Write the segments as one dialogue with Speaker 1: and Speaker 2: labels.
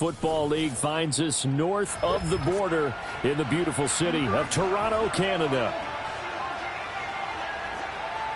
Speaker 1: Football League finds us north of the border in the beautiful city of Toronto, Canada.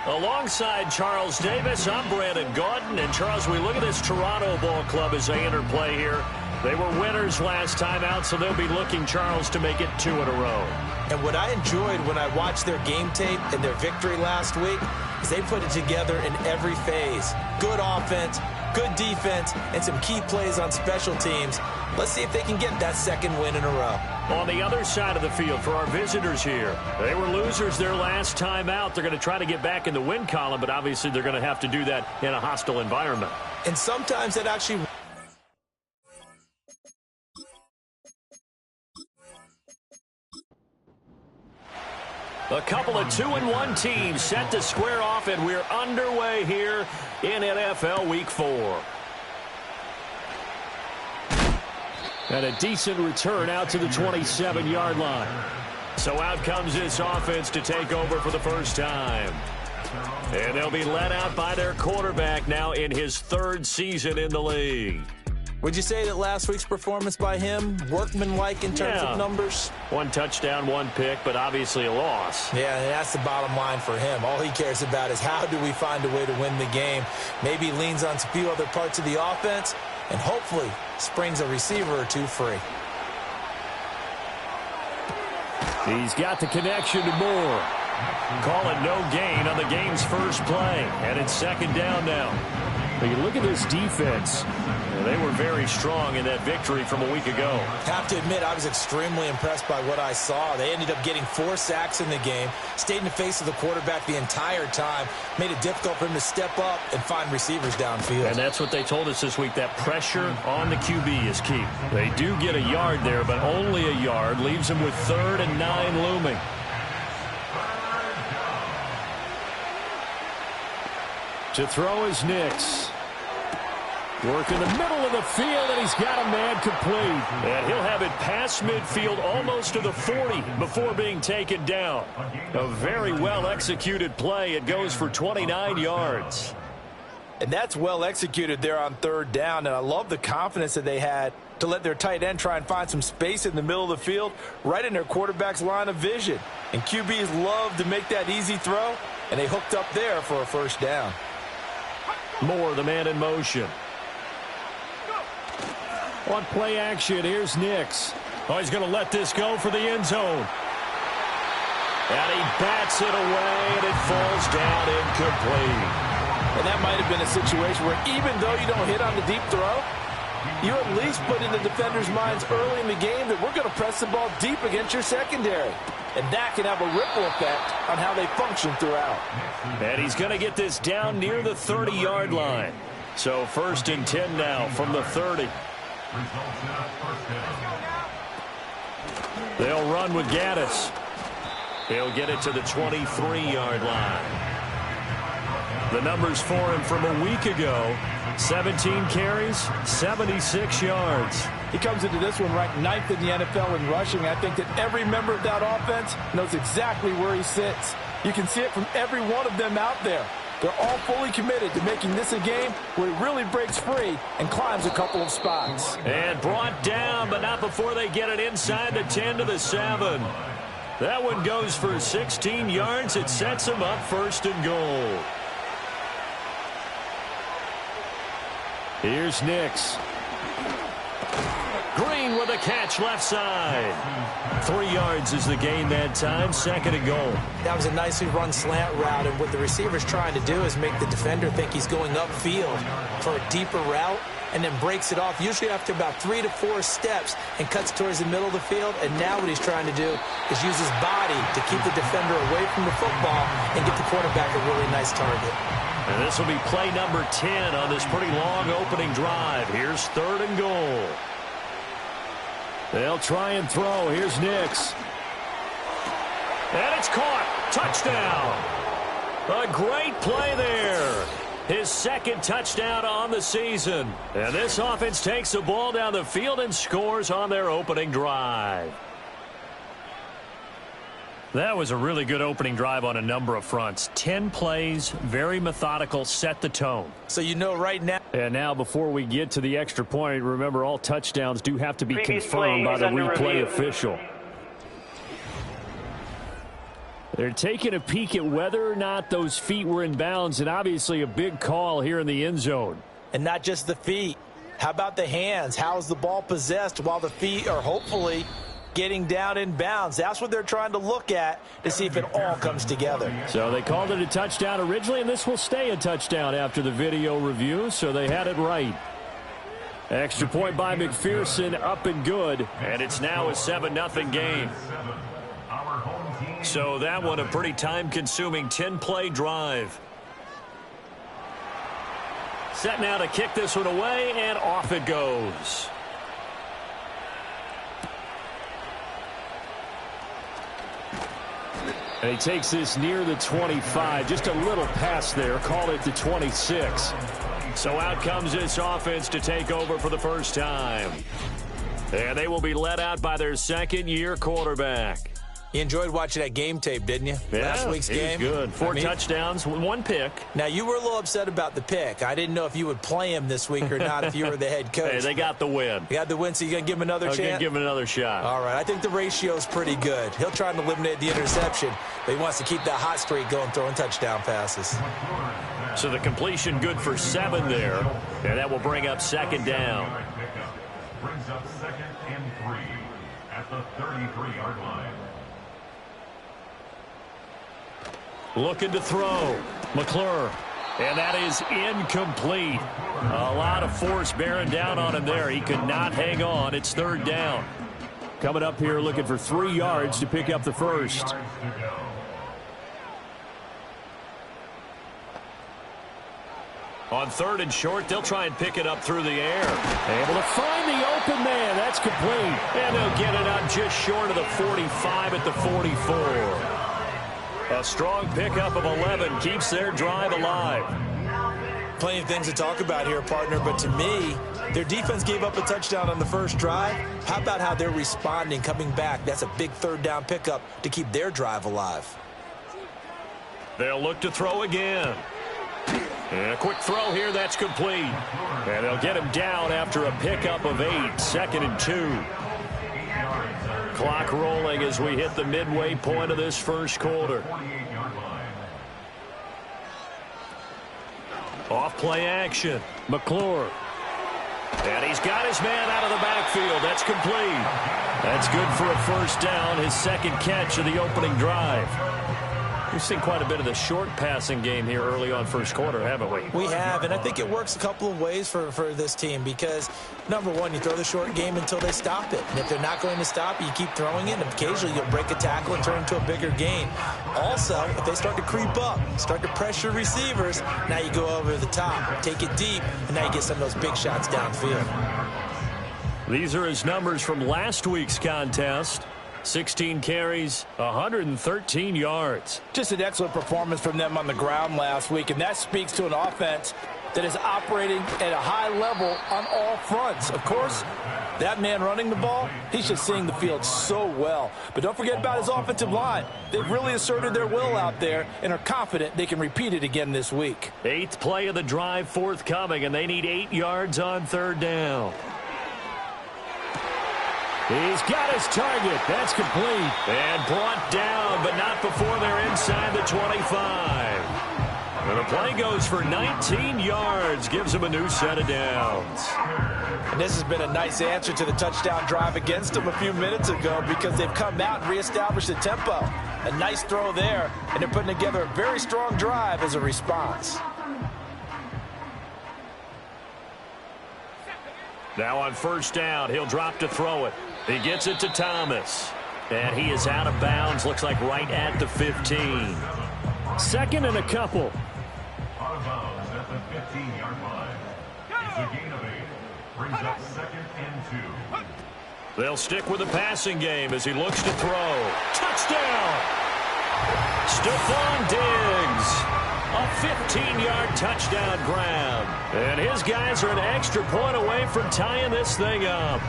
Speaker 1: Alongside Charles Davis, I'm Brandon Gaudin. And Charles, we look at this Toronto ball club as they enter play here. They were winners last time out, so they'll be looking, Charles, to make it 2 in a row.
Speaker 2: And what I enjoyed when I watched their game tape and their victory last week is they put it together in every phase. Good offense, good defense, and some key plays on special teams. Let's see if they can get that second win in a row.
Speaker 1: On the other side of the field for our visitors here, they were losers their last time out. They're going to try to get back in the win column, but obviously they're going to have to do that in a hostile environment.
Speaker 2: And sometimes that actually...
Speaker 1: A couple of 2-1 teams set to square off, and we're underway here in NFL Week 4. And a decent return out to the 27-yard line. So out comes this offense to take over for the first time. And they'll be led out by their quarterback now in his 3rd season in the league.
Speaker 2: Would you say that last week's performance by him, workmanlike in terms of numbers?
Speaker 1: 1 touchdown, 1 pick, but obviously a loss.
Speaker 2: Yeah, and that's the bottom line for him. All he cares about is how do we find a way to win the game. Maybe leans on a few other parts of the offense, and hopefully springs a receiver or 2 free.
Speaker 1: He's got the connection to Moore. Call it no gain on the game's first play, and it's 2nd down now. But you look at this defense. They were very strong in that victory from a week ago.
Speaker 2: Have to admit, I was extremely impressed by what I saw. They ended up getting 4 sacks in the game, stayed in the face of the quarterback the entire time, made it difficult for him to step up and find receivers downfield.
Speaker 1: And that's what they told us this week, that pressure on the QB is key. They do get a yard there, but only a yard. Leaves them with 3rd and 9 looming. To throw is Nix. Work in the middle of the field, and he's got a man complete. And he'll have it past midfield almost to the 40 before being taken down. A very well-executed play. It goes for 29 yards.
Speaker 2: And that's well executed there on 3rd down, and I love the confidence that they had to let their tight end try and find some space in the middle of the field, right in their quarterback's line of vision. And QBs love to make that easy throw, and they hooked up there for a 1st down.
Speaker 1: Moore, the man in motion. On play action, here's Nix. Oh, he's going to let this go for the end zone. And he bats it away, and it falls down incomplete.
Speaker 2: And that might have been a situation where even though you don't hit on the deep throw, you at least put in the defender's minds early in the game that we're going to press the ball deep against your secondary. And that can have a ripple effect on how they function throughout.
Speaker 1: And he's going to get this down near the 30-yard line. So 1st and 10 now from the 30. They'll run with Gaddis. He'll get it to the 23-yard line. The numbers for him from a week ago: 17 carries, 76 yards.
Speaker 2: He comes into this one ranked 9th in the NFL in rushing. I think that every member of that offense knows exactly where he sits. You can see it from every one of them out there. They're all fully committed to making this a game where he really breaks free and climbs a couple of spots.
Speaker 1: And brought down, but not before they get it inside the 10 to the 7. That one goes for 16 yards. It sets him up 1st and goal. Here's Nix. Green with a catch left side. 3 yards is the gain that time. 2nd and goal.
Speaker 2: That was a nicely run slant route, and what the receiver's trying to do is make the defender think he's going upfield for a deeper route, and then breaks it off, usually after about 3 to 4 steps, and cuts towards the middle of the field. And now what he's trying to do is use his body to keep the defender away from the football and get the quarterback a really nice target.
Speaker 1: And this will be play number 10 on this pretty long opening drive. Here's 3rd and goal. They'll try and throw. Here's Nix. And it's caught. Touchdown. A great play there. His 2nd touchdown on the season. And this offense takes the ball down the field and scores on their opening drive. That was a really good opening drive on a number of fronts. 10 plays, very methodical, set the tone.
Speaker 2: So you know right now
Speaker 1: And now before we get to the extra point, remember all touchdowns do have to be confirmed by the replay official. They're taking a peek at whether or not those feet were in bounds, and obviously a big call here in the end zone.
Speaker 2: And not just the feet. How about the hands? How is the ball possessed while the feet are hopefully getting down in bounds? That's what they're trying to look at to see if it all comes together.
Speaker 1: So they called it a touchdown originally, and this will stay a touchdown after the video review, so they had it right. Extra point by McPherson, up and good, and it's now a 7-0 game. So that one a pretty time-consuming 10-play drive. Set now to kick this one away, and off it goes. And he takes this near the 25. Just a little pass there. Call it the 26. So out comes this offense to take over for the first time. And they will be led out by their second-year quarterback.
Speaker 2: You enjoyed watching that game tape, didn't you?
Speaker 1: Yeah,
Speaker 2: Last week's game.
Speaker 1: It was good. Four touchdowns, one pick.
Speaker 2: Now, you were a little upset about the pick. I didn't know if you would play him this week or not if you were the head coach.
Speaker 1: Hey, they got the win.
Speaker 2: You got the win, so you're going to give him another chance?
Speaker 1: I'm going to give him another shot.
Speaker 2: All right. I think the ratio is pretty good. He'll try to eliminate the interception, but he wants to keep that hot streak going, throwing touchdown passes.
Speaker 1: So the completion good for 7 there, and that will bring up second down.
Speaker 3: Brings up 2nd and 3 at the 33-yard line.
Speaker 1: Looking to throw. McClure. And that is incomplete. A lot of force bearing down on him there. He could not hang on. It's third down. Coming up here looking for 3 yards to pick up the first. On 3rd and short, they'll try and pick it up through the air. Able to find the open man. That's complete. And they'll get it up just short of the 45 at the 44. A strong pickup of 11 keeps their drive alive.
Speaker 2: Plenty of things to talk about here, partner, but to me, their defense gave up a touchdown on the first drive. How about how they're responding, coming back? That's a big third down pickup to keep their drive alive.
Speaker 1: They'll look to throw again. And a quick throw here, that's complete. And they'll get him down after a pickup of 8, 2nd and 2. Clock rolling as we hit the midway point of this first quarter. Off play action. McClure. And he's got his man out of the backfield. That's complete. That's good for a first down, his second catch of the opening drive. We've seen quite a bit of the short passing game here early on first quarter, haven't we?
Speaker 2: We have, and I think it works a couple of ways for this team because, number one, you throw the short game until they stop it. And if they're not going to stop it, you keep throwing it, and occasionally you'll break a tackle and turn into a bigger gain. Also, if they start to creep up, start to pressure receivers, now you go over the top, take it deep, and now you get some of those big shots downfield.
Speaker 1: These are his numbers from last week's contest. 16 carries, 113 yards.
Speaker 4: Just an excellent performance from them on the ground last week, and that speaks to an offense that is operating at a high level on all fronts. Of course, that man running the ball, he's just seeing the field so well. But don't forget about his offensive line. They've really asserted their will out there and are confident they can repeat it again this week.
Speaker 1: 8th play of the drive forthcoming, and they need 8 yards on third down. He's got his target. That's complete. And brought down, but not before they're inside the 25. And the play goes for 19 yards. Gives him a new set of downs.
Speaker 4: And this has been a nice answer to the touchdown drive against them a few minutes ago because they've come out and reestablished the tempo. A nice throw there, and they're putting together a very strong drive as a response.
Speaker 1: Now on first down, he'll drop to throw it. He gets it to Thomas. And he is out of bounds, looks like right at the 15. 2nd and a couple.
Speaker 3: Out of bounds at the 15-yard line. It's a gain of 8. Brings up 2nd and 2.
Speaker 1: They'll stick with the passing game as he looks to throw. Touchdown! Stephon Diggs. A 15-yard touchdown grab. And his guys are an extra point away from tying this thing up.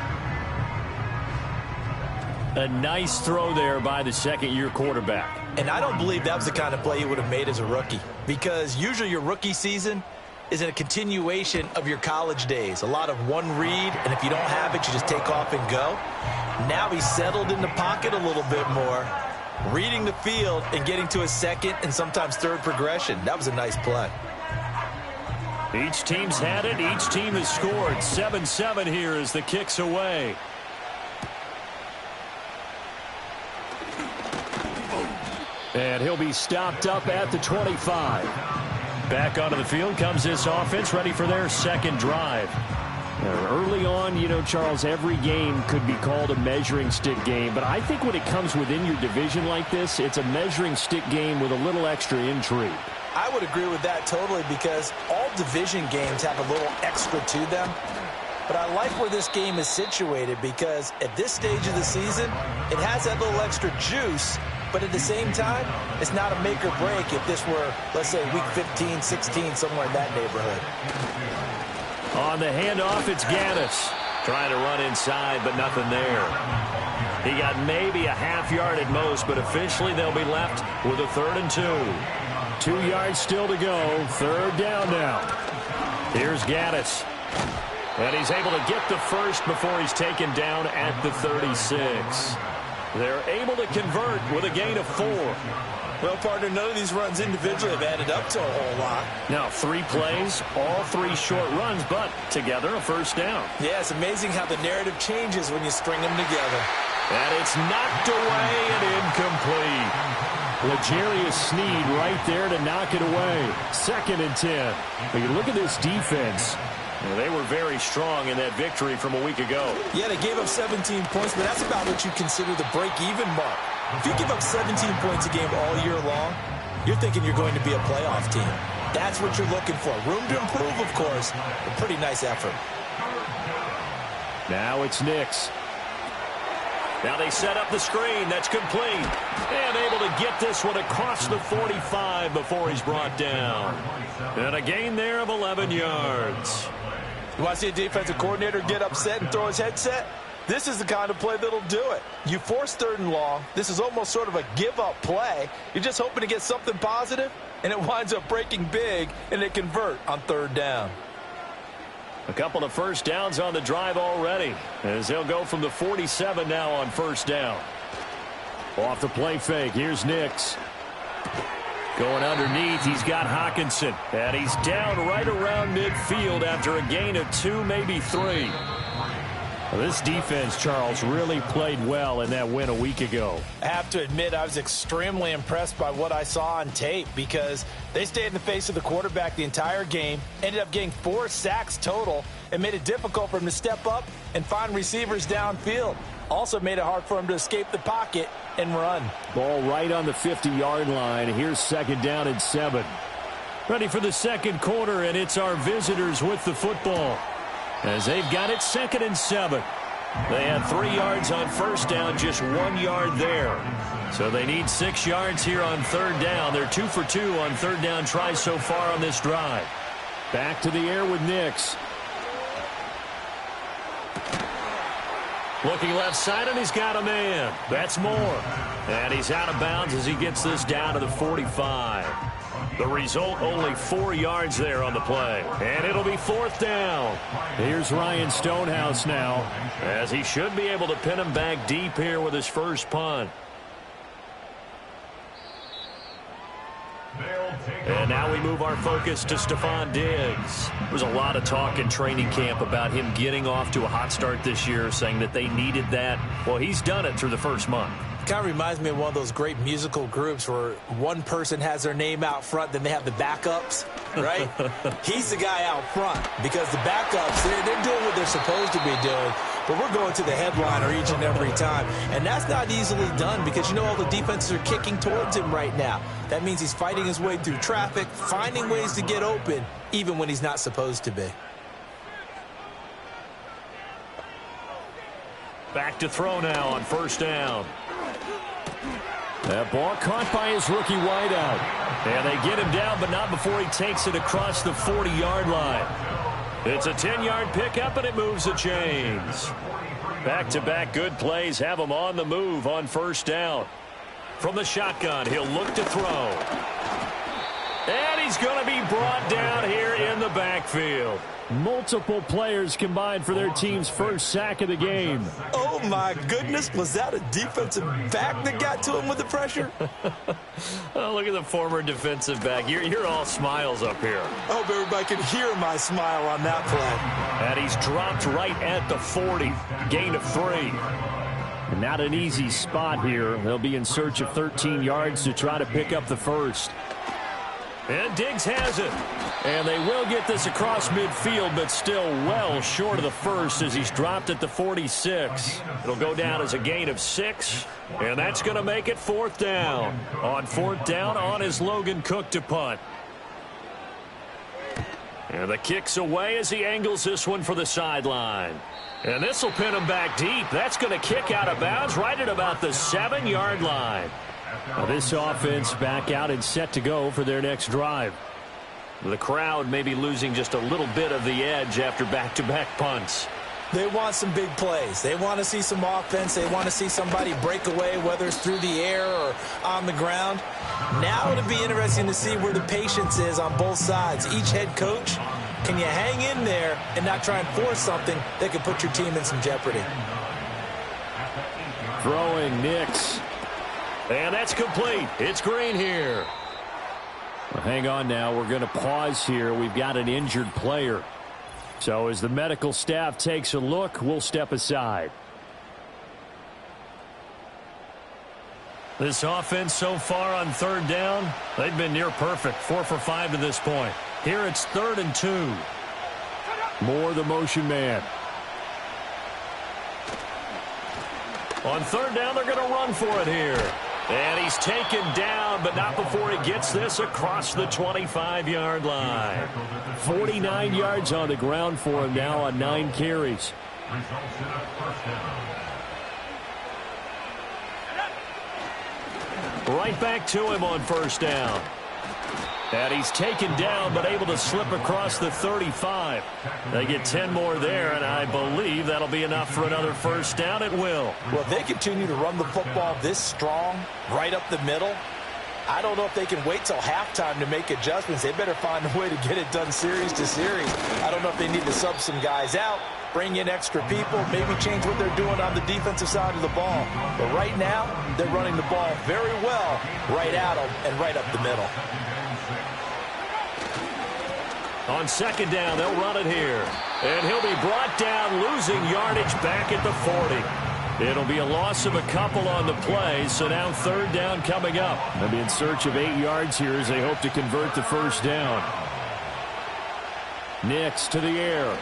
Speaker 1: A nice throw there by the second-year quarterback.
Speaker 2: And I don't believe that was the kind of play he would have made as a rookie because usually your rookie season, is a continuation of your college days. A lot of one read, and if you don't have it, you just take off and go. Now he's settled in the pocket a little bit more, reading the field and getting to a second and sometimes third progression. That was a nice play.
Speaker 1: Each team's had it. Each team has scored. 7-7 here as the kick's away. And he'll be stopped up at the 25. Back onto the field comes this offense, ready for their second drive. Early on, you know, Charles, every game could be called a measuring stick game. But I think when it comes within your division like this, it's a measuring stick game with a little extra intrigue.
Speaker 2: I would agree with that totally, because all division games have a little extra to them. But I like where this game is situated, because at this stage of the season, it has that little extra juice. But at the same time, it's not a make or break if this were, let's say, week 15, 16, somewhere in that neighborhood.
Speaker 1: On the handoff, it's Gaddis. Trying to run inside, but nothing there. He got maybe a half yard at most, but officially they'll be left with a 3rd and 2. 2 yards still to go. 3rd down now. Here's Gaddis. And he's able to get the first before he's taken down at the 36. They're able to convert with a gain of 4.
Speaker 2: Well, partner, none of these runs individually have added up to a whole lot.
Speaker 1: Now, 3 plays, all 3 short runs, but together a first down.
Speaker 2: Yeah, it's amazing how the narrative changes when you string them together.
Speaker 1: And it's knocked away and incomplete. L'Jarius Sneed right there to knock it away. 2nd and 10. But you look at this defense. They were very strong in that victory from a week ago.
Speaker 2: Yeah, they gave up 17 points, but that's about what you consider the break-even mark. If you give up 17 points a game all year long, you're thinking you're going to be a playoff team. That's what you're looking for. Room to improve, of course. A pretty nice effort.
Speaker 1: Now it's Nix. Now they set up the screen. That's complete. And able to get this one across the 45 before he's brought down. And a gain there of 11 yards.
Speaker 2: You want to see a defensive coordinator get upset and throw his headset? This is the kind of play that'll do it. You force 3rd and long. This is almost sort of a give-up play. You're just hoping to get something positive, and it winds up breaking big, and they convert on 3rd down.
Speaker 1: A couple of first downs on the drive already, as they'll go from the 47 now on 1st down. Off the play fake, here's Nix. Going underneath, he's got Hawkinson. And he's down right around midfield after a gain of 2, maybe 3. Well, this defense, Charles, really played well in that win a week ago.
Speaker 2: I have to admit, I was extremely impressed by what I saw on tape, because they stayed in the face of the quarterback the entire game, ended up getting 4 sacks total, and made it difficult for him to step up and find receivers downfield. Also made it hard for him to escape the pocket and run.
Speaker 1: Ball right on the 50-yard line. Here's 2nd down and 7. Ready for the second quarter, and it's our visitors with the football, as they've got it 2nd and 7. They had 3 yards on 1st down, just 1 yard there. So they need 6 yards here on 3rd down. They're 2 for 2 on 3rd down tries so far on this drive. Back to the air with Nix. Looking left side, and he's got a man. That's Moore. And he's out of bounds as he gets this down to the 45. The result, only 4 yards there on the play. And it'll be 4th down. Here's Ryan Stonehouse now, as he should be able to pin him back deep here with his first punt. And now we move our focus to Stephon Diggs. There's a lot of talk in training camp about him getting off to a hot start this year, saying that they needed that. Well, he's done it through the first month.
Speaker 2: Kind of reminds me of one of those great musical groups where one person has their name out front, then they have the backups, right? He's the guy out front, because the backups, they're doing what they're supposed to be doing, but we're going to the headliner each and every time. And that's not easily done, because you know all the defenses are kicking towards him right now. That means he's fighting his way through traffic, finding ways to get open, even when he's not supposed to be.
Speaker 1: Back to throw now on 1st down. That ball caught by his rookie wideout. And they get him down, but not before he takes it across the 40-yard line. It's a 10-yard pickup, and it moves the chains. Back-to-back good plays have him on the move on 1st down. From the shotgun, he'll look to throw. And he's going to be brought down here in the backfield. Multiple players combined for their team's first sack of the game.
Speaker 2: Oh, my goodness. Was that a defensive back that got to him with the pressure?
Speaker 1: Oh, look at the former defensive back. You're all smiles up here.
Speaker 2: I hope everybody can hear my smile on that play.
Speaker 1: And he's dropped right at the 40. Gain of 3. And not an easy spot here. They'll be in search of 13 yards to try to pick up the first. And Diggs has it. And they will get this across midfield, but still well short of the first as he's dropped at the 46. It'll go down as a gain of 6, and that's going to make it 4th down. On 4th down, on is Logan Cook to punt. And the kick's away as he angles this one for the sideline. And this will pin him back deep. That's going to kick out of bounds right at about the 7-yard line. Now this offense back out and set to go for their next drive. The crowd may be losing just a little bit of the edge after back-to-back punts.
Speaker 2: They want some big plays. They want to see some offense. They want to see somebody break away, whether it's through the air or on the ground. Now it'll be interesting to see where the patience is on both sides. Each head coach, can you hang in there and not try and force something that could put your team in some jeopardy?
Speaker 1: Throwing Nix. And that's complete. It's Green here. Well, hang on now. We're going to pause here. We've got an injured player. So as the medical staff takes a look, we'll step aside. This offense so far on 3rd down, they've been near perfect. 4 for 5 to this point. Here it's 3rd and 2. Moore the motion man. On 3rd down, they're going to run for it here. And he's taken down, but not before he gets this across the 25-yard line. 49 yards on the ground for him now on 9 carries. Right back to him on 1st down. And he's taken down, but able to slip across the 35. They get 10 more there, and I believe that'll be enough for another 1st down. It will.
Speaker 4: Well, if they continue to run the football this strong, right up the middle, I don't know if they can wait till halftime to make adjustments. They better find a way to get it done series to series. I don't know if they need to sub some guys out, bring in extra people, maybe change what they're doing on the defensive side of the ball. But right now, they're running the ball very well right at them and right up the middle.
Speaker 1: On 2nd down, they'll run it here. And he'll be brought down, losing yardage back at the 40. It'll be a loss of a couple on the play, so now 3rd down coming up. They'll be in search of 8 yards here as they hope to convert the 1st down. Nix to the air.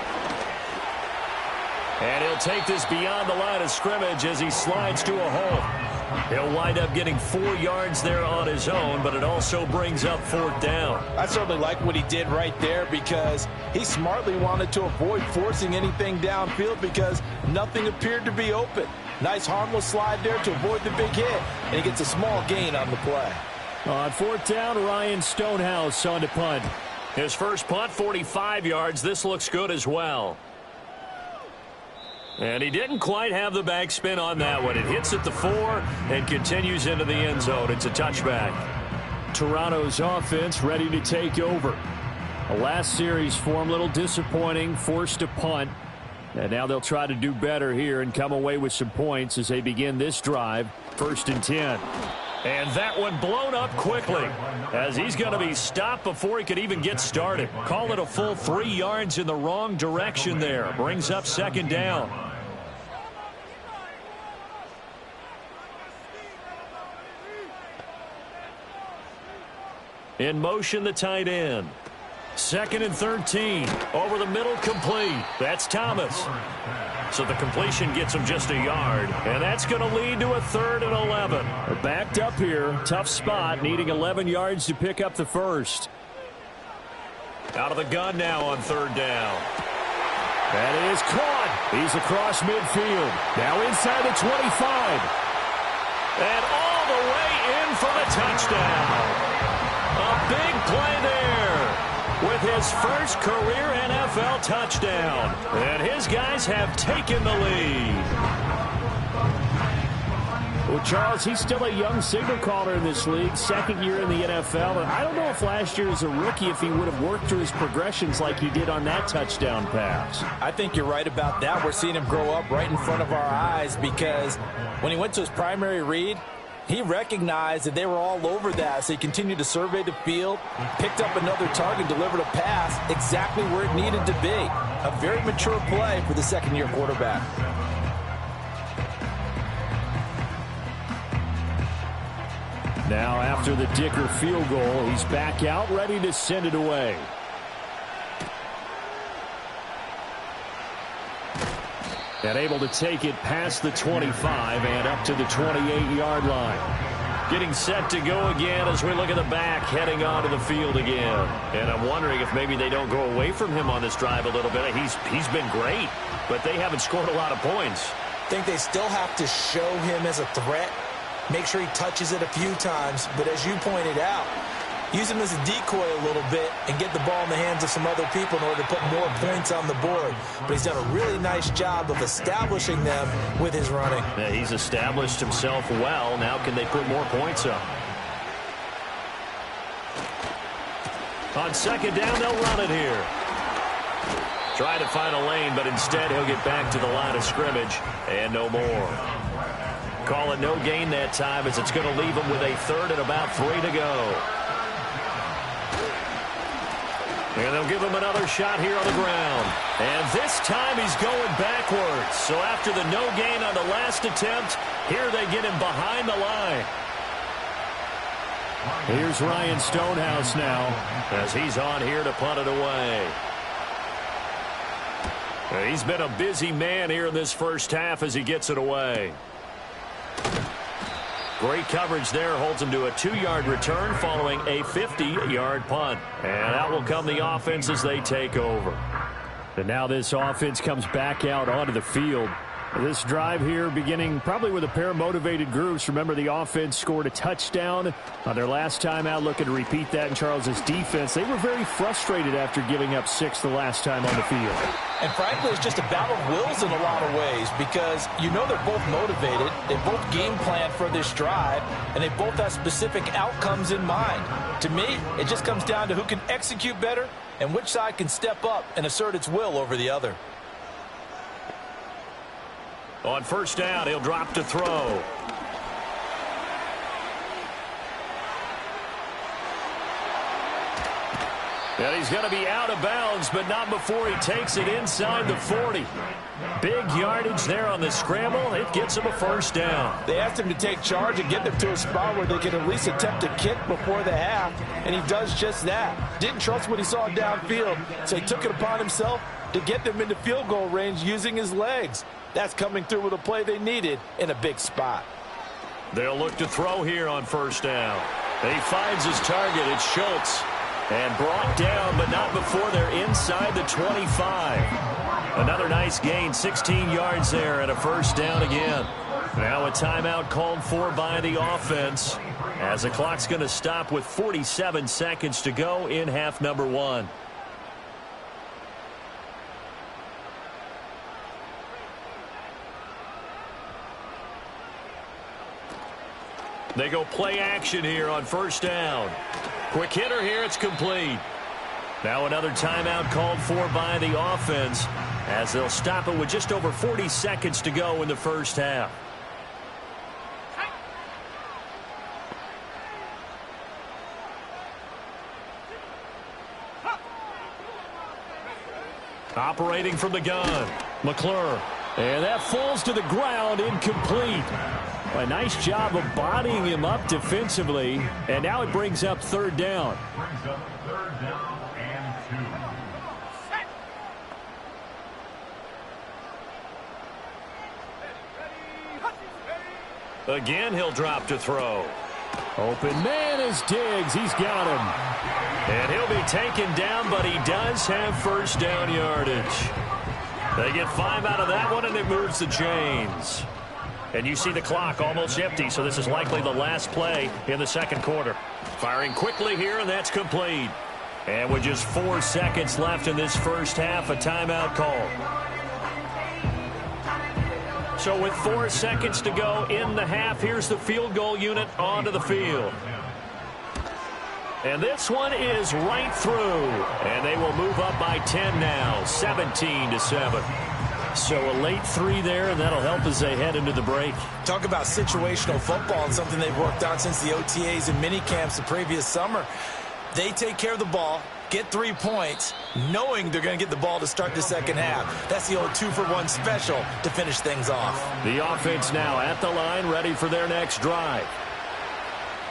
Speaker 1: And he'll take this beyond the line of scrimmage as he slides to a hole. He'll wind up getting 4 yards there on his own, but it also brings up 4th down.
Speaker 4: I certainly like what he did right there because he smartly wanted to avoid forcing anything downfield because nothing appeared to be open. Nice harmless slide there to avoid the big hit, and he gets a small gain on the play.
Speaker 1: On 4th down, Ryan Stonehouse on to punt. His first punt, 45 yards. This looks good as well. And he didn't quite have the backspin on that one. It hits at the 4 and continues into the end zone. It's a touchback. Toronto's offense ready to take over. The last series for him, a little disappointing, forced to punt. And now they'll try to do better here and come away with some points as they begin this drive. 1st and 10. And that one blown up quickly as he's going to be stopped before he could even get started. Call it a full 3 yards in the wrong direction there. Brings up 2nd down. In motion, the tight end. 2nd and 13. Over the middle, complete. That's Thomas. So the completion gets him just a yard. And that's going to lead to a 3rd and 11. They're backed up here. Tough spot, needing 11 yards to pick up the first. Out of the gun now on 3rd down. That is caught. He's across midfield. Now inside the 25. And all the way in for the touchdown. A big play there with his first career NFL touchdown. And his guys have taken the lead. Well, Charles, he's still a young signal caller in this league, second year in the NFL. And I don't know if last year as a rookie, if he would have worked through his progressions like he did on that touchdown pass.
Speaker 4: I think you're right about that. We're seeing him grow up right in front of our eyes because when he went to his primary read, he recognized that they were all over that, so he continued to survey the field, picked up another target, delivered a pass exactly where it needed to be. A very mature play for the second-year quarterback.
Speaker 1: Now, after the Dicker field goal, he's back out, ready to send it away. And able to take it past the 25 and up to the 28-yard line. Getting set to go again as we look at the back, heading onto the field again. And I'm wondering if maybe they don't go away from him on this drive a little bit. He's been great, but they haven't scored a lot of points.
Speaker 2: I think they still have to show him as a threat. Make sure he touches it a few times. But as you pointed out, use him as a decoy a little bit and get the ball in the hands of some other people in order to put more points on the board. But he's done a really nice job of establishing them with his running.
Speaker 1: Yeah, he's established himself well. Now can they put more points up? On second down, they'll run it here. Try to find a lane, but instead he'll get back to the line of scrimmage and no more. Call it no gain that time as it's going to leave him with a third and about 3 to go. And they'll give him another shot here on the ground. And this time he's going backwards. So after the no gain on the last attempt, here they get him behind the line. Here's Ryan Stonehouse now as he's on here to punt it away. He's been a busy man here in this first half as he gets it away. Great coverage there, holds him to a 2-yard return following a 50-yard punt. And out will come the offense as they take over. And now this offense comes back out onto the field. This drive here beginning probably with a pair of motivated groups. Remember, the offense scored a touchdown on their last time out, looking to repeat that in Charles's defense. They were very frustrated after giving up 6 the last time on the field.
Speaker 4: And frankly, it's just a battle of wills in a lot of ways because you know they're both motivated. They both game plan for this drive, and they both have specific outcomes in mind. To me, it just comes down to who can execute better and which side can step up and assert its will over the other.
Speaker 1: On first down, he'll drop to throw. And he's going to be out of bounds, but not before he takes it inside the 40. Big yardage there on the scramble. It gets him a first down.
Speaker 4: They asked him to take charge and get them to a spot where they could at least attempt a kick before the half, and he does just that. Didn't trust what he saw downfield, so he took it upon himself to get them into field goal range using his legs. That's coming through with a play they needed in a big spot.
Speaker 1: They'll look to throw here on first down. He finds his target. It's Schultz. And brought down, but not before they're inside the 25. Another nice gain, 16 yards there, and a first down again. Now a timeout called for by the offense as the clock's going to stop with 47 seconds to go in half number 1. They go play action here on first down. Quick hitter here, it's complete. Now another timeout called for by the offense as they'll stop it with just over 40 seconds to go in the first half. Operating from the gun, McClure. And that falls to the ground, incomplete. A nice job of bodying him up defensively. And now it brings up third down.
Speaker 3: Brings up third down and 2.
Speaker 1: Again, he'll drop to throw. Open man is Diggs. He's got him. And he'll be taken down, but he does have first down yardage. They get 5 out of that one, and it moves the chains. And you see the clock almost empty, so this is likely the last play in the second quarter. Firing quickly here, and that's complete. And with just 4 seconds left in this first half, a timeout call. So with 4 seconds to go in the half, here's the field goal unit onto the field. And this one is right through. And they will move up by 10 now, 17-7. So a late 3 there, and that'll help as they head into the break.
Speaker 2: Talk about situational football and something they've worked on since the OTAs and mini camps the previous summer. They take care of the ball, get 3 points, knowing they're going to get the ball to start the second half. That's the old 2-for-1 special to finish things off.
Speaker 1: The offense now at the line, ready for their next drive.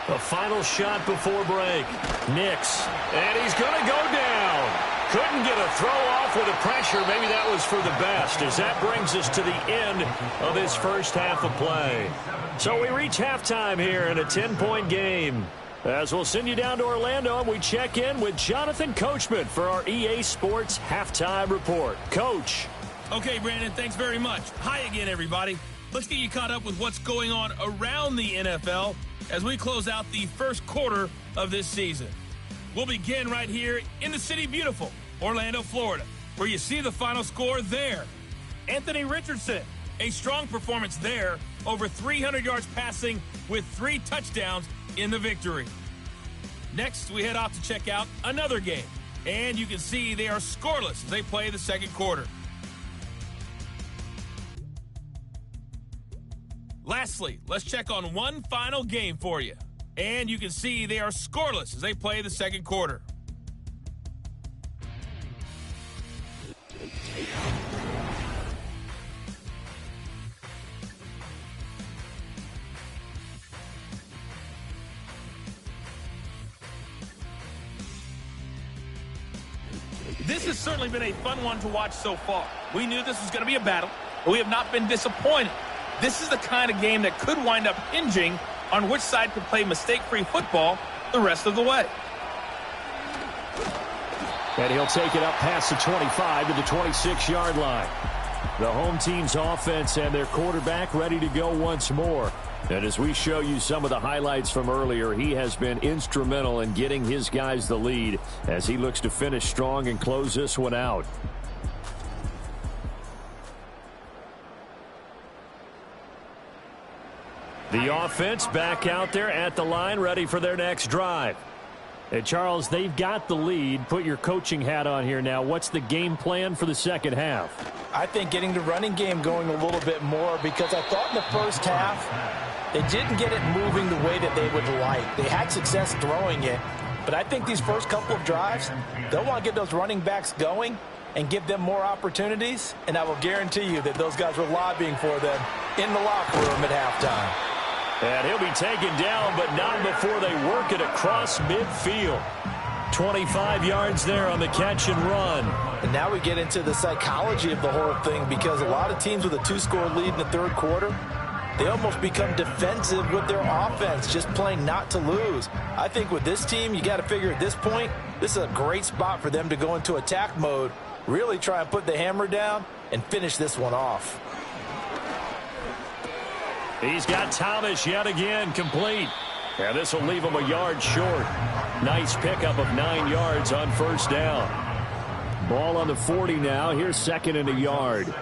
Speaker 1: The final shot before break. Nix, and he's going to go down. Couldn't get a throw off with the pressure. Maybe that was for the best, as that brings us to the end of this first half of play. So we reach halftime here in a 10-point game. As we'll send you down to Orlando, and we check in with Jonathan Coachman for our EA Sports Halftime Report. Coach.
Speaker 5: Okay, Brandon, thanks very much. Hi again, everybody. Let's get you caught up with what's going on around the NFL as we close out the first quarter of this season. We'll begin right here in the city beautiful, Orlando, Florida, where you see the final score there. Anthony Richardson, a strong performance there, over 300 yards passing with 3 touchdowns in the victory. Next, we head off to check out another game, and you can see they are scoreless as they play the second quarter. Lastly, let's check on one final game for you. And you can see they are scoreless as they play the second quarter. This has certainly been a fun one to watch so far. We knew this was going to be a battle, but we have not been disappointed. This is the kind of game that could wind up hinging on which side could play mistake-free football the rest of the way.
Speaker 1: And he'll take it up past the 25 to the 26-yard line. The home team's offense and their quarterback ready to go once more. And as we show you some of the highlights from earlier, he has been instrumental in getting his guys the lead as he looks to finish strong and close this one out. The offense back out there at the line, ready for their next drive. And Charles, they've got the lead. Put your coaching hat on here now. What's the game plan for the second half?
Speaker 2: I think getting the running game going a little bit more, because I thought in the first half they didn't get it moving the way that they would like. They had success throwing it, but I think these first couple of drives, they'll want to get those running backs going and give them more opportunities, and I will guarantee you that those guys were lobbying for them in the locker room at halftime.
Speaker 1: And he'll be taken down, but not before they work it across midfield. 25 yards there on the catch and run.
Speaker 2: And now we get into the psychology of the whole thing, because a lot of teams with a 2-score lead in the third quarter, they almost become defensive with their offense, just playing not to lose. I think with this team, you got to figure at this point, this is a great spot for them to go into attack mode, really try and put the hammer down and finish this one off.
Speaker 1: He's got Thomas yet again complete. And this will leave him a yard short. Nice pickup of 9 yards on first down. Ball on the 40 now. Here's second and a yard.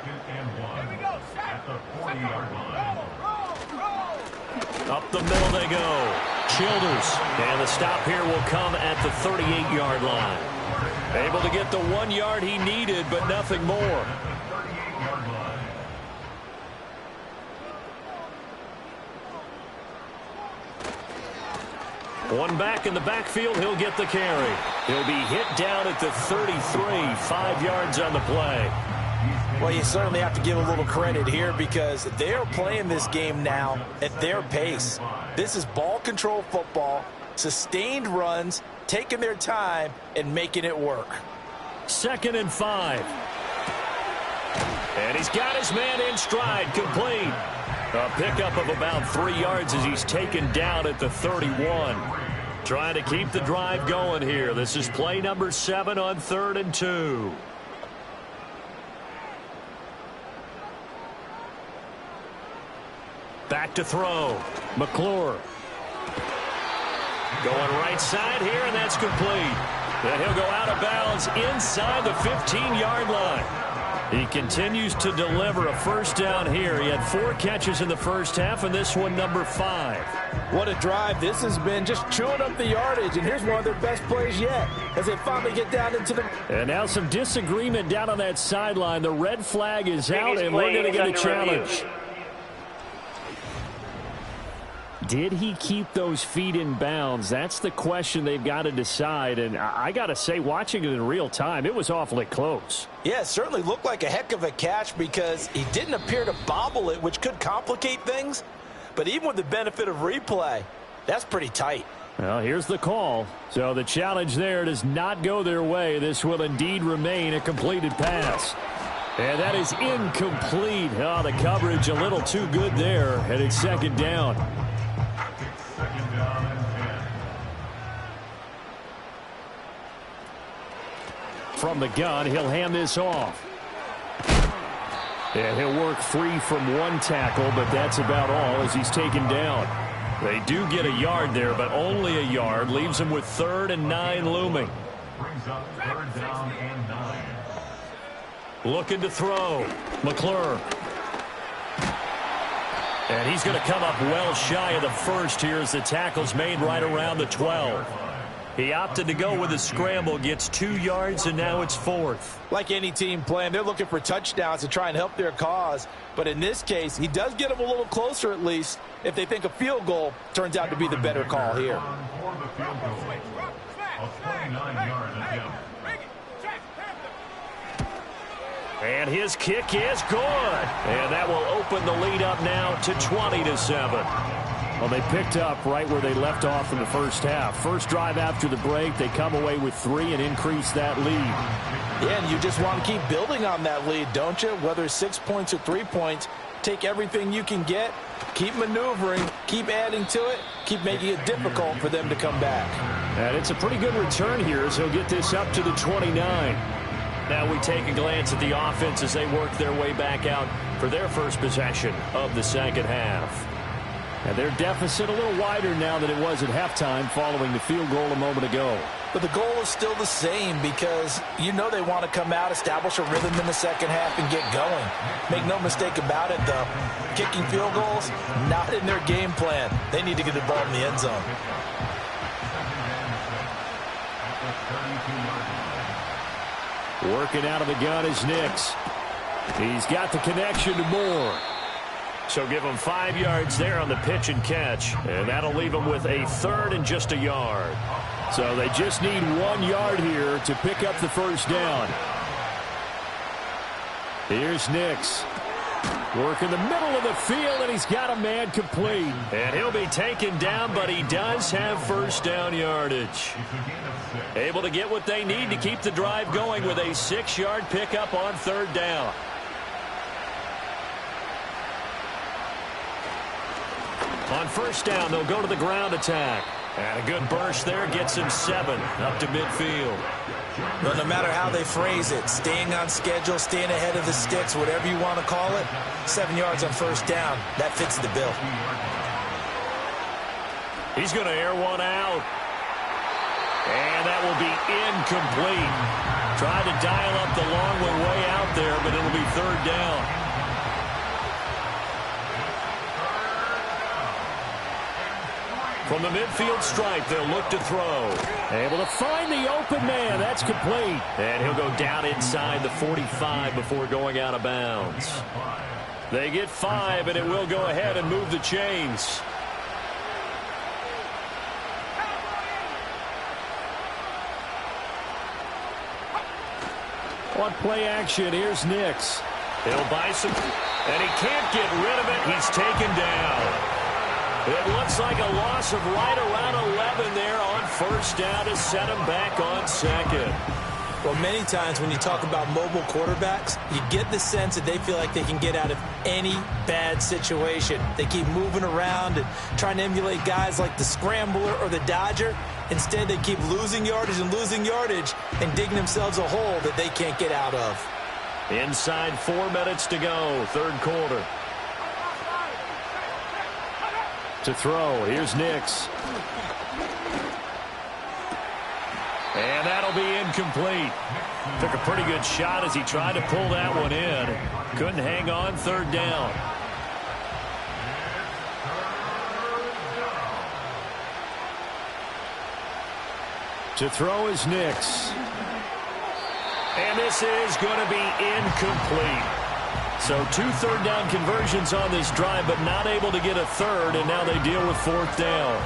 Speaker 1: Up the middle they go. Childers. And the stop here will come at the 38-yard line. Able to get the 1 yard he needed, but nothing more. One back in the backfield, he'll get the carry. He'll be hit down at the 33, 5 yards on the play.
Speaker 2: Well, you certainly have to give a little credit here, because they are playing this game now at their pace. This is ball control football, sustained runs, taking their time and making it work.
Speaker 1: 2nd and 5. And he's got his man in stride, complete. A pickup of about 3 yards as he's taken down at the 31. Trying to keep the drive going here. This is play number 7 on 3rd and 2. Back to throw. McClure. Going right side here, and that's complete. Then he'll go out of bounds inside the 15-yard line. He continues to deliver a first down here. He had 4 catches in the first half, and this one number 5.
Speaker 4: What a drive. This has been just chewing up the yardage, and here's one of their best plays yet as they finally get down into the...
Speaker 1: And now some disagreement down on that sideline. The red flag is out, and we're going to get a challenge. Did he keep those feet in bounds? That's the question they've got to decide. And I got to say, watching it in real time, it was awfully close.
Speaker 4: Yeah, it certainly looked like a heck of a catch because he didn't appear to bobble it, which could complicate things. But even with the benefit of replay, that's pretty tight.
Speaker 1: Well, here's the call. So the challenge there does not go their way. This will indeed remain a completed pass. And that is incomplete. Oh, the coverage a little too good there, and it's second down.
Speaker 3: Second down and 10.
Speaker 1: From the gun, he'll hand this off. And he'll work free from one tackle, but that's about all as he's taken down. They do get a yard there, but only a yard. Leaves him with 3rd and 9 looming.
Speaker 3: Brings up 3rd down and 9.
Speaker 1: Looking to throw. McClure. And he's going to come up well shy of the first here as the tackle's made right around the 12. He opted to go with a scramble, gets 2 yards, and now it's 4th.
Speaker 4: Like any team playing, they're looking for touchdowns to try and help their cause. But in this case, he does get them a little closer at least if they think a field goal turns out to be the better call here.
Speaker 3: For the field goal. A 29-yard attempt.
Speaker 1: And his kick is good. And that will open the lead up now to 20-7. Well, they picked up right where they left off in the first half. First drive after the break, they come away with 3 and increase that lead.
Speaker 4: Yeah, and you just want to keep building on that lead, don't you? Whether it's 6 points or 3 points, take everything you can get, keep maneuvering, keep adding to it, keep making it difficult for them to come back.
Speaker 1: And it's a pretty good return here as he'll get this up to the 29. Now we take a glance at the offense as they work their way back out for their first possession of the second half. And their deficit a little wider now than it was at halftime following the field goal a moment ago.
Speaker 4: But the goal is still the same because you know they want to come out, establish a rhythm in the second half, and get going. Make no mistake about it, though. Kicking field goals, not in their game plan. They need to get the ball in the end zone.
Speaker 1: Working out of the gun is Nix. He's got the connection to Moore. So give him 5 yards there on the pitch and catch. And that'll leave him with a 3rd and just a yard. So they just need 1 yard here to pick up the first down. Here's Nix. Working the middle of the field, and he's got a man complete. And he'll be taken down, but he does have first down yardage. Able to get what they need to keep the drive going with a 6-yard pickup on 3rd down. On first down, they'll go to the ground attack. And a good burst there gets him 7 up to midfield.
Speaker 2: But no matter how they phrase it, staying on schedule, staying ahead of the sticks, whatever you want to call it, 7 yards on first down, that fits the bill.
Speaker 1: He's going to air one out. And that will be incomplete. Tried to dial up the long one way out there, but it'll be 3rd down. From the midfield stripe, they'll look to throw. Able to find the open man. That's complete. And he'll go down inside the 45 before going out of bounds. They get 5, and it will go ahead and move the chains. On play action, here's Nix. He'll buy some, and he can't get rid of it. He's taken down. It looks like a loss of right around 11 there on first down to set him back on 2nd.
Speaker 2: Well, many times when you talk about mobile quarterbacks, you get the sense that they feel like they can get out of any bad situation. They keep moving around and trying to emulate guys like the Scrambler or the Dodger. Instead, they keep losing yardage and digging themselves a hole that they can't get out of.
Speaker 1: Inside 4 minutes to go, 3rd quarter. To throw, here's Nix. And that'll be incomplete. Took a pretty good shot as he tried to pull that one in. Couldn't hang on. Third down. To throw is Nix. And this is going to be incomplete. So 2 third-down conversions on this drive, but not able to get a third, and now they deal with 4th down.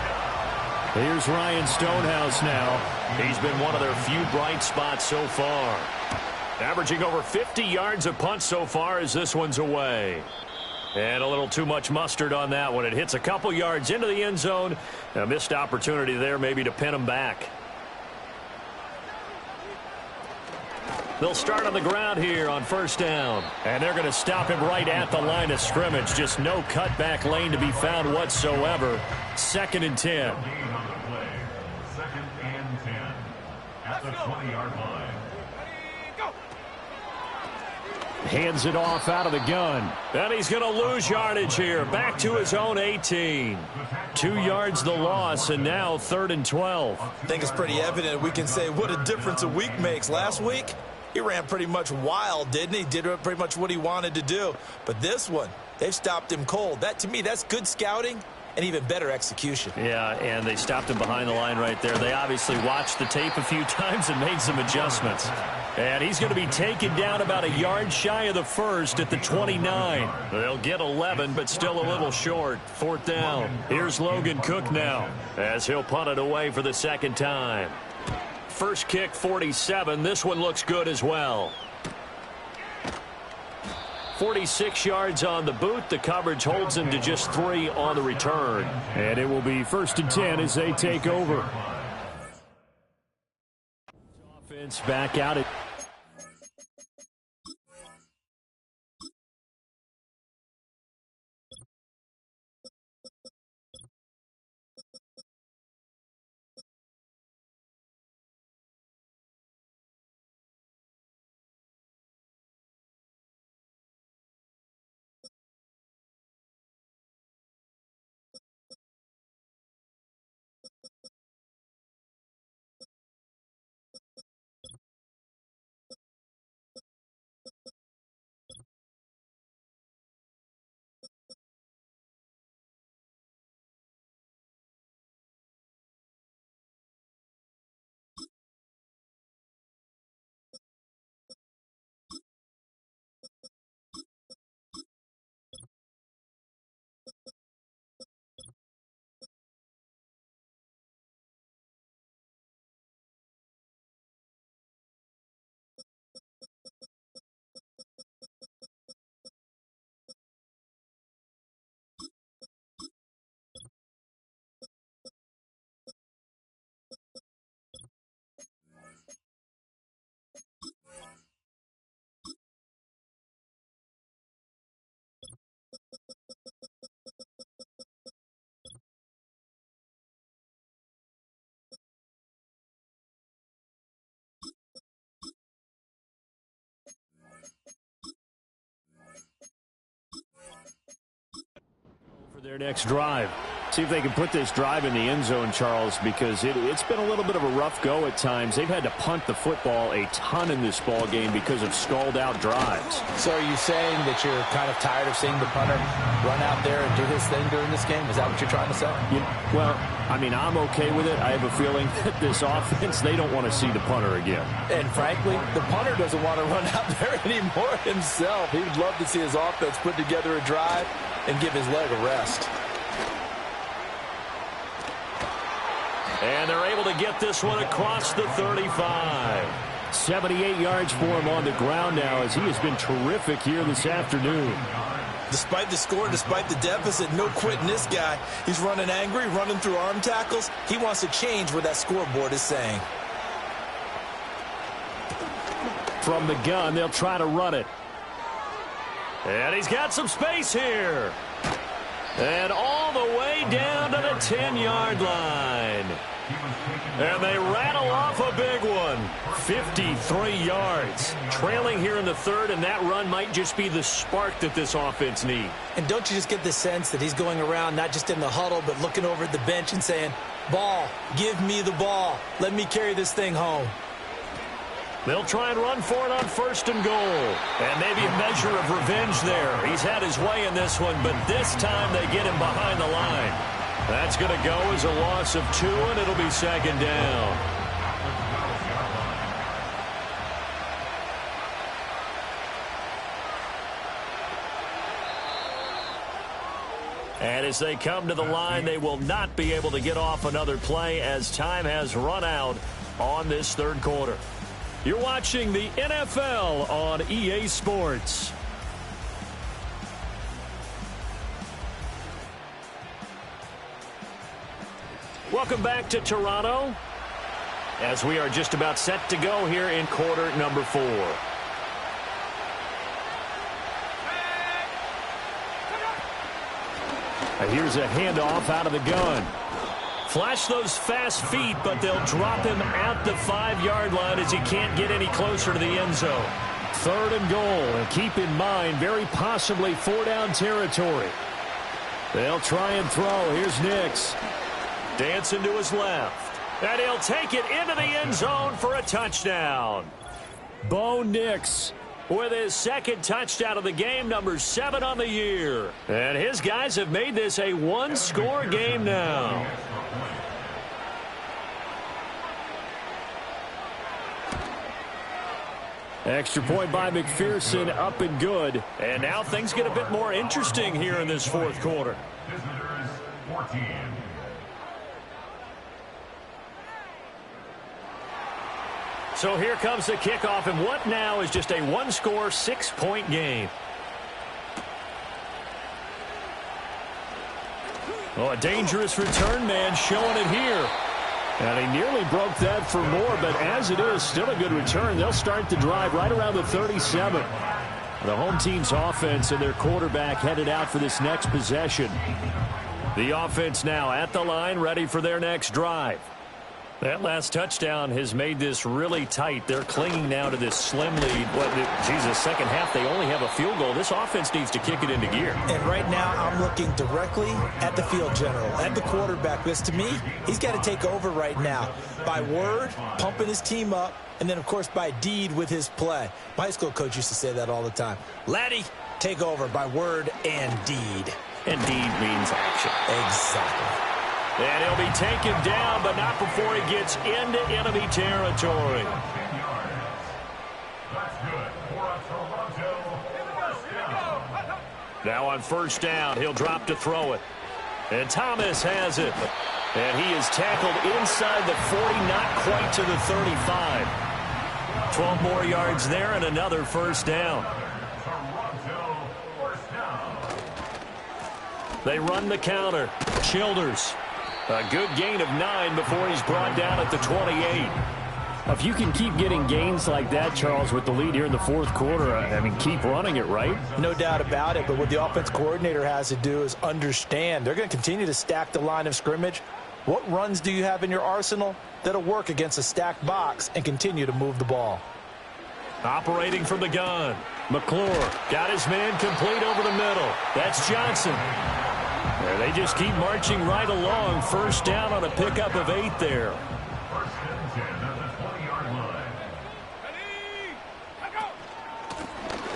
Speaker 1: Here's Ryan Stonehouse now. He's been one of their few bright spots so far. Averaging over 50 yards a punt so far as this one's away. And a little too much mustard on that one. It hits a couple yards into the end zone. A missed opportunity there maybe to pin him back. They'll start on the ground here on 1st down. And they're going to stop him right at the line of scrimmage. Just no cutback lane to be found whatsoever. 2nd and 10.
Speaker 3: 2nd and 10 at the 20-yard line.
Speaker 1: Hands it off out of the gun. And he's going to lose yardage here. Back to his own 18. 2 yards the loss, and now 3rd and 12.
Speaker 4: I think it's pretty evident we can say what a difference a week makes. Last week, he ran pretty much wild, didn't he? Did pretty much what he wanted to do. But this one, they've stopped him cold. That, to me, that's good scouting and even better execution.
Speaker 1: Yeah, and they stopped him behind the line right there. They obviously watched the tape a few times and made some adjustments. And he's going to be taken down about a yard shy of the first at the 29. They'll get 11, but still a little short. 4th down. Here's Logan Cook now as he'll punt it away for the 2nd time. First kick, 47. This one looks good as well. 46 yards on the boot. The coverage holds him to just 3 on the return. And it will be 1st and 10 as they take over. Offense back out at their next drive. See if they can put this drive in the end zone, Charles, because it's been a little bit of a rough go at times. They've had to punt the football a ton in this ball game because of stalled-out drives.
Speaker 2: So are you saying that you're kind of tired of seeing the punter run out there and do his thing during this game? Is that what you're trying to say?
Speaker 1: Well, I mean, I'm okay with it. I have a feeling that this offense, they don't want to see the punter again.
Speaker 2: And frankly, the punter doesn't want to run out there anymore himself. He would love to see his offense put together a drive and give his leg a rest.
Speaker 1: And they're able to get this one across the 35. 78 yards for him on the ground now as he has been terrific here this afternoon.
Speaker 4: Despite the score, despite the deficit, no quitting this guy. He's running angry, running through arm tackles. He wants to change what that scoreboard is saying.
Speaker 1: From the gun, they'll try to run it. And he's got some space here. And all the way down to the 10-yard line. And they rattle off a big one. 53 yards. Trailing here in the third, and that run might just be the spark that this offense needs.
Speaker 2: And don't you just get the sense that he's going around not just in the huddle, but looking over at the bench and saying, ball, give me the ball. Let me carry this thing home.
Speaker 1: They'll try and run for it on 1st and goal. And maybe a measure of revenge there. He's had his way in this one, but this time they get him behind the line. That's going to go as a loss of 2, and it'll be 2nd down. And as they come to the line, they will not be able to get off another play as time has run out on this third quarter. You're watching the NFL on EA Sports. Welcome back to Toronto as we are just about set to go here in quarter number 4. And here's a handoff out of the gun. Flash those fast feet, but they'll drop him at the 5-yard line as he can't get any closer to the end zone. 3rd and goal, and keep in mind, very possibly 4-down territory. They'll try and throw. Here's Nix. Dancing to his left. And he'll take it into the end zone for a touchdown. Bo Nix with his 2nd touchdown of the game, number 7 on the year. And his guys have made this a 1-score game now. Extra point by McPherson, up and good. And now things get a bit more interesting here in this 4th quarter.
Speaker 3: Visitors 14.
Speaker 1: So here comes the kickoff, and what now is just a 1-score, 6-point game. Oh, a dangerous return man showing it here. And he nearly broke that for more, but as it is, still a good return. They'll start the drive right around the 37. The home team's offense and their quarterback headed out for this next possession. The offense now at the line, ready for their next drive. That last touchdown has made this really tight. They're clinging now to this slim lead. Jesus, second half, they only have a field goal. This offense needs to kick it into gear.
Speaker 2: And right now, I'm looking directly at the field general, at the quarterback. Because to me, he's got to take over right now. By word, pumping his team up, and then, of course, by deed with his play. My high school coach used to say that all the time. Laddie, take over by word and deed.
Speaker 1: And deed means action.
Speaker 2: Exactly.
Speaker 1: And he'll be taken down, but not before he gets into enemy territory. Now on 1st down, he'll drop to throw it. And Thomas has it. And he is tackled inside the 40, not quite to the 35. 12 more yards there and another 1st down. They run the counter. Childers. A good gain of 9 before he's brought down at the 28. If you can keep getting gains like that, Charles, with the lead here in the 4th quarter, I mean, keep running it, right?
Speaker 2: No doubt about it, but what the offense coordinator has to do is understand. They're going to continue to stack the line of scrimmage. What runs do you have in your arsenal that'll work against a stacked box and continue to move the ball?
Speaker 1: Operating from the gun. McClure got his man complete over the middle. That's Johnson. And they just keep marching right along. 1st down on a pickup of 8 there.
Speaker 3: 1st and 10 at the 20-yard line.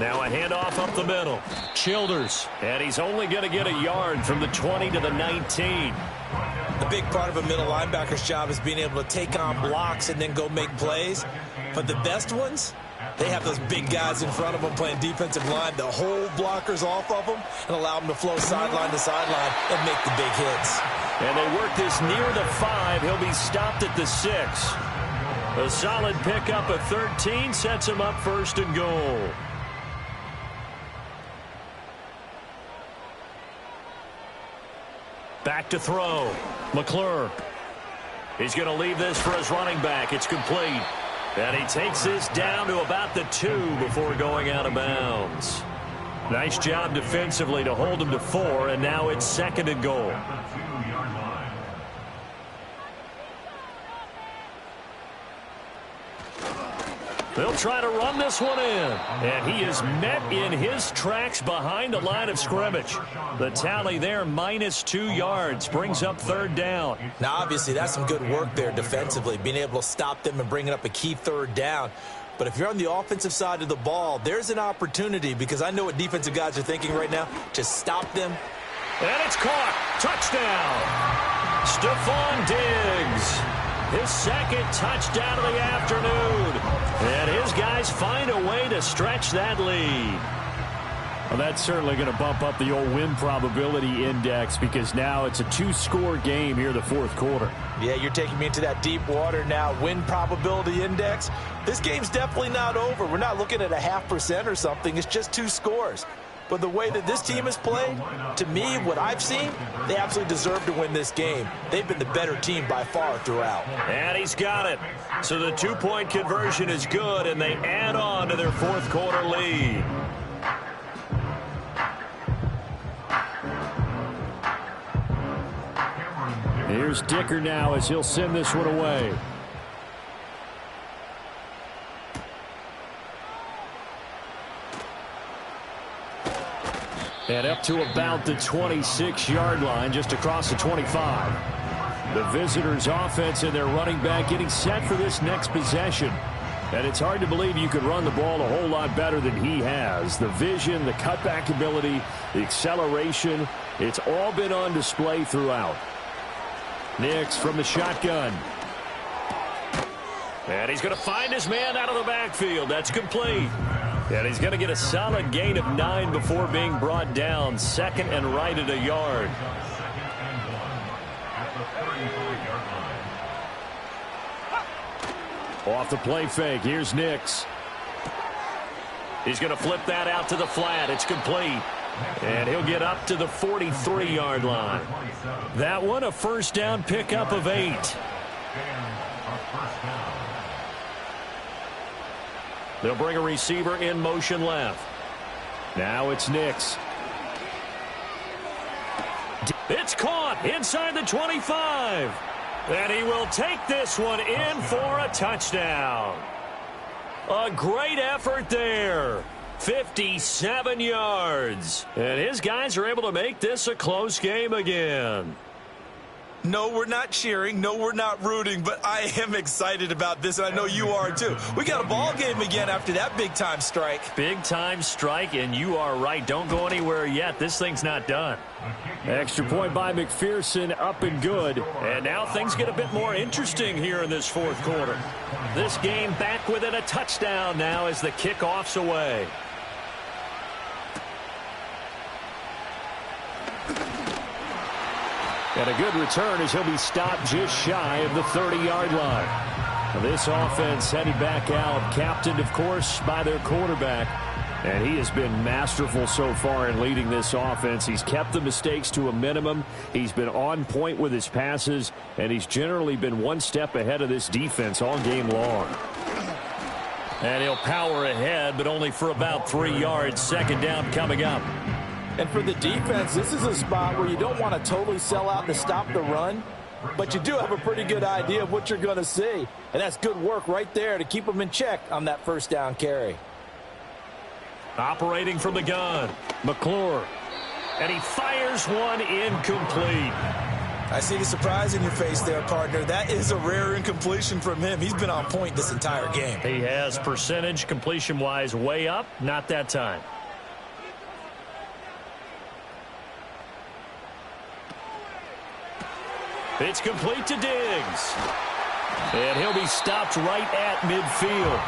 Speaker 1: Now a handoff up the middle. Childers. And he's only going to get a yard from the 20 to the 19.
Speaker 2: The big part of a middle linebacker's job is being able to take on blocks and then go make plays. But the best ones, they have those big guys in front of them playing defensive line that hold blockers off of them and allow them to flow sideline to sideline and make the big hits.
Speaker 1: And they work this near the 5. He'll be stopped at the 6. A solid pickup of 13 sets him up 1st and goal. Back to throw. McClure. He's going to leave this for his running back. It's complete. And he takes this down to about the 2 before going out of bounds. Nice job defensively to hold him to 4, and now it's 2nd and goal. They'll try to run this one in. And he is met in his tracks behind the line of scrimmage. The tally there, -2 yards, brings up 3rd down.
Speaker 2: Now, obviously, that's some good work there defensively, being able to stop them and bringing up a key 3rd down. But if you're on the offensive side of the ball, there's an opportunity, because I know what defensive guys are thinking right now, to stop them.
Speaker 1: And it's caught. Touchdown. Stephon Diggs. His 2nd touchdown of the afternoon. And his guys find a way to stretch that lead. Well, that's certainly going to bump up the old win probability index, because now it's a 2-score game here in the 4th quarter.
Speaker 2: Yeah, you're taking me into that deep water now. Win probability index. This game's definitely not over. We're not looking at a 0.5% or something. It's just 2 scores. But the way that this team has played, to me, what I've seen, they absolutely deserve to win this game. They've been the better team by far throughout.
Speaker 1: And he's got it. So the 2-point conversion is good, and they add on to their 4th quarter lead. Here's Dicker now as he'll send this one away. And up to about the 26-yard line, just across the 25. The visitors' offense and their running back getting set for this next possession. And it's hard to believe you could run the ball a whole lot better than he has. The vision, the cutback ability, the acceleration, it's all been on display throughout. Nix from the shotgun. And he's going to find his man out of the backfield. That's complete. And he's going to get a solid gain of 9 before being brought down. 2nd and right at a yard. Off the play fake. Here's Nix. He's going to flip that out to the flat. It's complete. And he'll get up to the 43-yard line. That one, a 1st down pickup of 8. They'll bring a receiver in motion left. Now it's Nix. It's caught inside the 25. And he will take this one in for a touchdown. A great effort there. 57 yards. And his guys are able to make this a close game again.
Speaker 2: No, we're not cheering. No, we're not rooting. But I am excited about this, and I know you are too. We got a ball game again after that big-time strike.
Speaker 1: Big-time strike, and you are right. Don't go anywhere yet. This thing's not done. Extra point by McPherson, up and good. And now things get a bit more interesting here in this 4th quarter. This game back within a touchdown now as the kickoff's away. And a good return as he'll be stopped just shy of the 30-yard line. Now this offense headed back out, captained, of course, by their quarterback. And he has been masterful so far in leading this offense. He's kept the mistakes to a minimum. He's been on point with his passes. And he's generally been one step ahead of this defense all game long. And he'll power ahead, but only for about 3 yards. 2nd down coming up.
Speaker 4: And for the defense, this is a spot where you don't want to totally sell out to stop the run, but you do have a pretty good idea of what you're going to see. And that's good work right there to keep them in check on that 1st down carry.
Speaker 1: Operating from the gun, McClure. And he fires one incomplete.
Speaker 2: I see the surprise in your face there, partner. That is a rare incompletion from him. He's been on point this entire game.
Speaker 1: He has percentage completion-wise way up, not that time. It's complete to Diggs. And he'll be stopped right at midfield.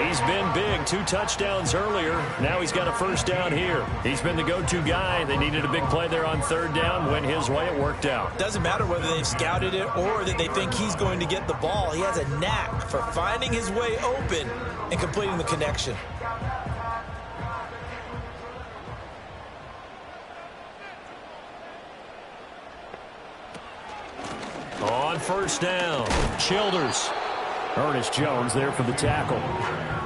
Speaker 1: He's been big. 2 touchdowns earlier. Now he's got a 1st down here. He's been the go-to guy. They needed a big play there on 3rd down. Went his way. It worked out.
Speaker 2: Doesn't matter whether they've scouted it or that they think he's going to get the ball. He has a knack for finding his way open and completing the connection.
Speaker 1: On 1st down, Childers. Ernest Jones there for the tackle.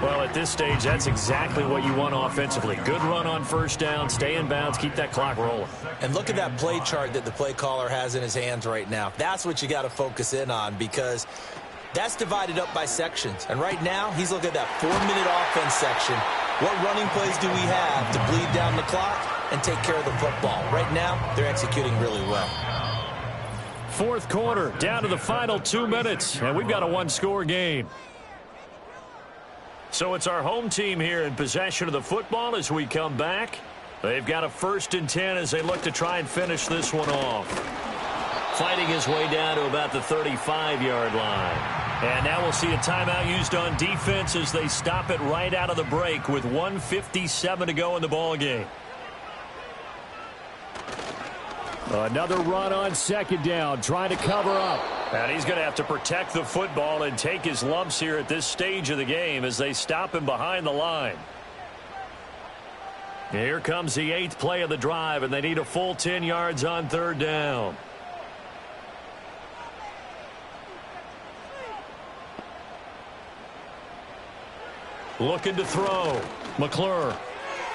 Speaker 1: Well, at this stage, that's exactly what you want offensively. Good run on 1st down, stay in bounds, keep that clock rolling.
Speaker 2: And look at that play chart that the play caller has in his hands right now. That's what you got to focus in on, because That's divided up by sections. And right now, he's looking at that 4-minute offense section. What running plays do we have to bleed down the clock and take care of the football? Right now, they're executing really well.
Speaker 1: Fourth quarter, down to the final 2 minutes, and we've got a one-score game. So it's our home team here in possession of the football as we come back. They've got a 1st and 10 as they look to try and finish this one off. Fighting his way down to about the 35-yard line. And now we'll see a timeout used on defense as they stop it right out of the break with 1:57 to go in the ballgame. Another run on 2nd down, trying to cover up. And he's going to have to protect the football and take his lumps here at this stage of the game as they stop him behind the line. Here comes the 8th play of the drive, and they need a full 10 yards on 3rd down. Looking to throw. McClure.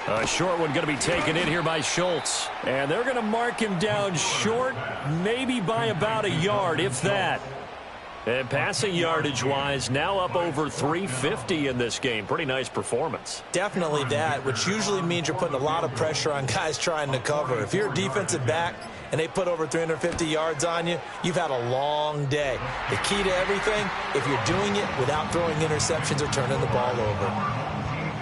Speaker 1: A short one going to be taken in here by Schultz. And they're going to mark him down short, maybe by about a yard, if that. And passing yardage-wise, now up over 350 in this game. Pretty nice performance.
Speaker 2: Definitely that, which usually means you're putting a lot of pressure on guys trying to cover. If you're a defensive back and they put over 350 yards on you, you've had a long day. The key to everything, if you're doing it without throwing interceptions or turning the ball over.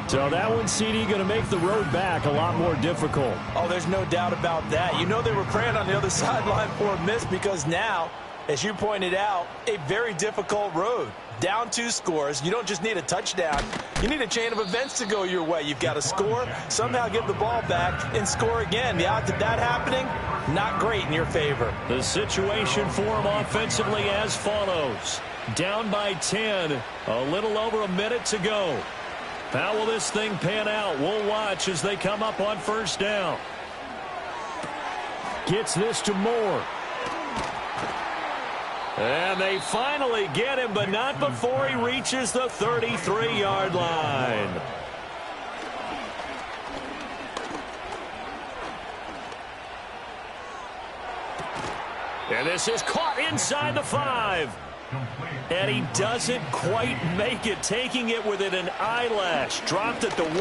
Speaker 1: So that one, CD, going to make the road back a lot more difficult.
Speaker 2: Oh, there's no doubt about that. You know they were praying on the other sideline for a miss because now, as you pointed out, a very difficult road. Down 2 scores. You don't just need a touchdown. You need a chain of events to go your way. You've got to score, somehow get the ball back, and score again. The odds of that happening, not great in your favor.
Speaker 1: The situation for him offensively as follows. Down by 10, a little over a minute to go. How will this thing pan out? We'll watch as they come up on 1st down. Gets this to Moore. And they finally get him, but not before he reaches the 33-yard line. And this is caught inside the 5. And he doesn't quite make it, taking it within an eyelash. Dropped at the 1.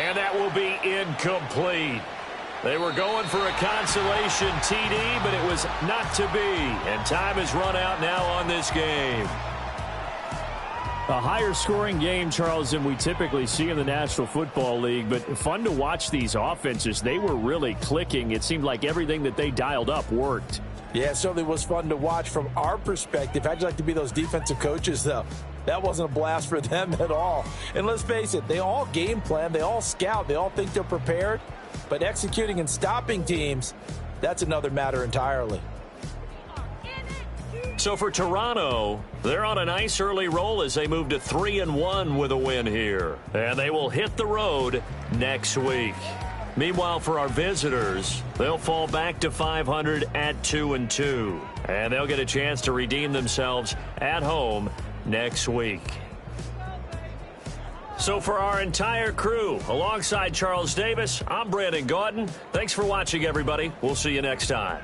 Speaker 1: And that will be incomplete. They were going for a consolation TD, but it was not to be. And time has run out now on this game. A higher scoring game, Charles, than we typically see in the National Football League, but fun to watch these offenses. They were really clicking. It seemed like everything that they dialed up worked.
Speaker 4: Yeah, it certainly was fun to watch from our perspective. How'd you like to be those defensive coaches, though? That wasn't a blast for them at all. And let's face it, they all game plan, they all scout, they all think they're prepared. But executing and stopping teams, that's another matter entirely.
Speaker 1: So for Toronto, they're on a nice early roll as they move to 3-1 with a win here. And they will hit the road next week. Meanwhile, for our visitors, they'll fall back to 500 at 2-2. And they'll get a chance to redeem themselves at home next week. So for our entire crew, alongside Charles Davis, I'm Brandon Gaudin. Thanks for watching, everybody. We'll see you next time.